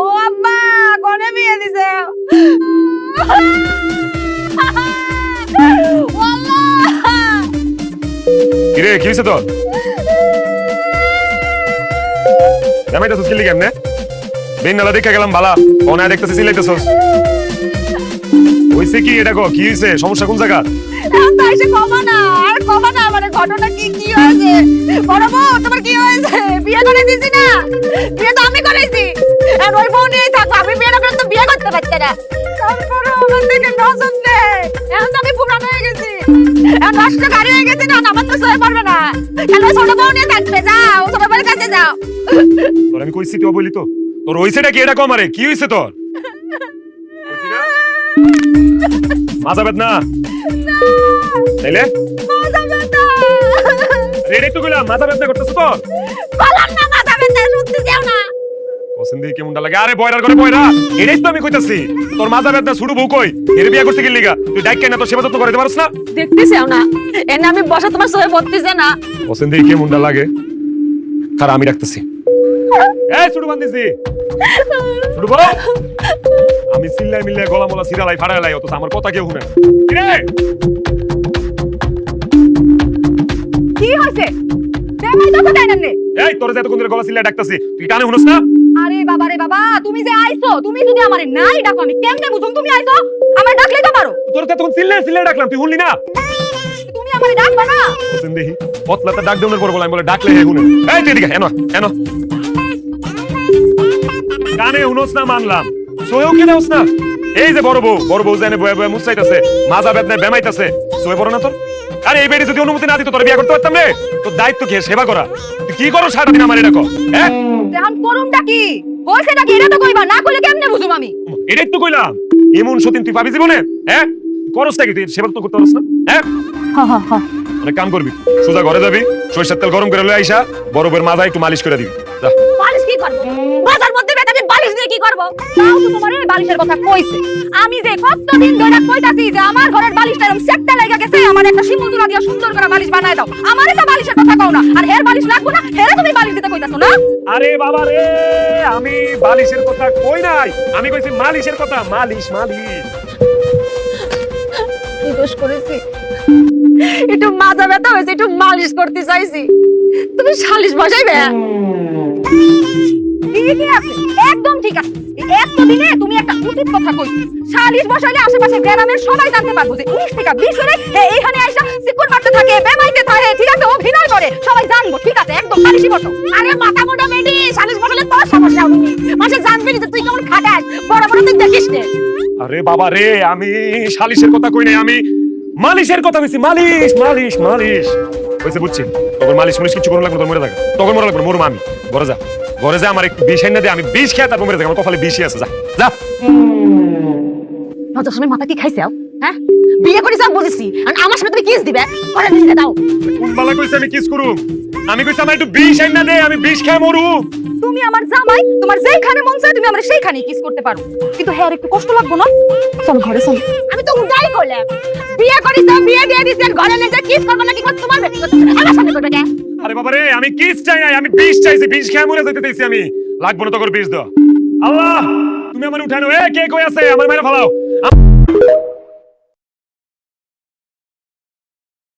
ও আম্মা কোনে বিয়ে দিছে কিরে কি হইছে তোর? জামাইতাছস কি লিগে এমনে? বেনালা দেখে গেলাম বালা, কোনা দেখতেছিস সিলাইতেছস। হইছে কি এটা গো? কি হইছে? সমস্যা কোন জায়গা? তাইসে কমা না আর কমা না মানে ঘটনা কি হয়েছে বড় বউ তোমার কি হয়েছে বিয়ে করে দিছি না বিয়ে তো আমি করেছি আর ওই বউ নিয়েই থাকো আমি বিয়ে না করলে তো বিয়ে করতে পারতে না তারপরে আমার দিকে নজর নেই এখন তো আমি পুরানো হয়ে গেছি এখন নষ্ট গাড়ি হয়ে গেছি না আমার তো সয়ে পারবে না কেন ছোট বউ নিয়ে থাকবে যাও ছোট বউয়ের কাছে যাও তোর আমি কইছি তুই বলি তো তোর হইছেটা কি এটা কম আরে কি হইছে তোর? মাজা বেদনা তাইলে মাথা ব্যথা রেডি তো গেলাম মাজা বেদনা করতেছ তোর বললাম না মাথা ব্যথা শুনতে যাও না পছন্দ কি মুন্ডা লাগে আরে বয়রার করে বয়রা এটাই তো আমি কইতাছি তোর মাজা বেদনা শুরু বউ কই এর বিয়া করতে গেলি লিগা তুই ডাইক কেন তো সেবা যত্ন করে দিতে পারছ না দেখতেছেও না এনে আমি বসা তোমার সয়ে পড়তেছে না পছন্দ কি মুন্ডা লাগে খারা আমি রাখতেছি এই শুরু বান্দিছি শুরু বল আমি সিল্লাই মিল্লাই গলা মলা সিরালাই ফাড়ালাই অত আমার কথা কেউ শুনে কিরে কি হইছে দেমাই তো দেন না এই তোর যে এত কোন গলা সিল্লাই ডাকতাছি তুই টানে শুনছ না আরে বাবা রে বাবা তুমি যে আইছো তুমি যদি আমারে নাই ডাকো আমি কেমনে বুঝুম তুমি আইছো আমার ডাকলেই তো পারো তোর তো তখন সিল্লাই সিল্লাই ডাকলাম তুই শুনলি না তুমি আমারে ডাকবা না পছন্দ দেখি পতলাতে ডাক দেওয়ার পর বলে আমি বলে ডাকলে হে শুনে এই তুই এদিকে এনো এনো কানে শুনছ না মানলাম সোয়েও কেন হস না এই যে বড় বউ জানে বয়ে বয়ে মুছাইতাছে মাজা বেদনায় বেমাইতাছে সোয়ে বড় না তোর আরে এই বেডি যদি অনুমতি না দিত তোর বিয়ে করতে পারতাম রে তোর দায়িত্ব কি সেবা করা তুই কি করো সারাদিন আমার এটা কর হ্যাঁ এখন করুমটা কি হইছে নাকি এটা তো কইবা না কইলে কেমনে বুঝুম আমি এটাই তো কইলাম এমন সতীন তুই পাবি জীবনে হ্যাঁ করস নাকি তুই সেবা তো করতে পারছ না হ্যাঁ অনেক কাম করবি সোজা ঘরে যাবি সরিষার তেল গরম করে লয়ে আইসা বড় বউয়ের মাথা একটু মালিশ করে দিবি যা বালিশ কি করব বাজার মধ্যে বেটা আমি বালিশ দিয়ে কি করব তাও তো তোমার এই বালিশের কথা কইছে আমি যে কতদিন ধরে কইতাছি যে আমার ঘরের বালিশটা এরকম সেটটা লাগা গেছে আমার একটা শিমুল তুলা দিয়া সুন্দর করে বালিশ বানায় দাও আমারে তো বালিশের কথা কও না আর হের বালিশ লাগবো না হেরে তুমি বালিশ দিতে কইতাছো না আরে বাবা রে আমি বালিশের কথা কই নাই আমি কইছি মালিশের কথা মালিশ কি দোষ করেছি একটু মাজা ব্যথা হয়েছে একটু মালিশ করতে চাইছি তুমি সালিশ বসাইবে ঠিকই আছে একদম ঠিক আছে এতদিনে তুমি একটা উচিত কথা কইছো সালিশ বসাইলে আশেপাশে গ্রামের সবাই জানতে পারবো যে 19 থেকে 20 হলে এইখানে আইসা সিকুর মারতে থাকে বেমাইতে থাকে ঠিক আছে অভিনয় করে সবাই জানবো ঠিক আছে একদম সালিশই বসো আরে মাথা মোটা মেডি সালিশ বসালে তোর সমস্যা হবে মাসে জানবি যে তুই কেমন খাটাস বড় বড় তুই দেখিস নে আরে বাবা রে আমি সালিশের কথা কই নাই আমি মালিশের কথা কইছি মালিশ কইছে বুঝছি তোর মালিশ কিছু করতে লাগবে তোর মরে থাকা তখন মরে লাগবে মরুম আমি ঘরে যা আমার একটু বিষ এনে দে আমি বিষ খেয়ে তারপর মরে থাকি আমার কপালে বিষই আছে যা নজর সময় মাথা কি খাইছাও হ্যাঁ বিয়ে করিস বুঝিছি আর আমার সাথে তুমি কিস দিবে করে দিতে দাও কোন বালা কইছে আমি কিস করুম আমি কইছি আমার একটু বিষ এনে দে আমি বিষ খেয়ে মরু তুমি আমার জামাই তোমার যেখানে মন চায় তুমি আমার সেইখানেই কিস করতে পারো কিন্তু হ্যাঁ একটু কষ্ট লাগবে না চল ঘরে চল আমি তো উদাই করলাম বিয়ে করিস বিয়ে দিয়ে দিছ ঘরে নিয়ে যা কিস করবে নাকি তোমার ব্যক্তিগত আমার সামনে করবে কেন আরে বাবা রে আমি কিস চাই নাই আমি বিষ চাইছি বিষ খেয়ে মরে যেতে চাইছি আমি লাগবো না তোর বিষ দাও আল্লাহ তুমি আমার উঠানো এ কে কই আছে আমার মাইরা ফেলাও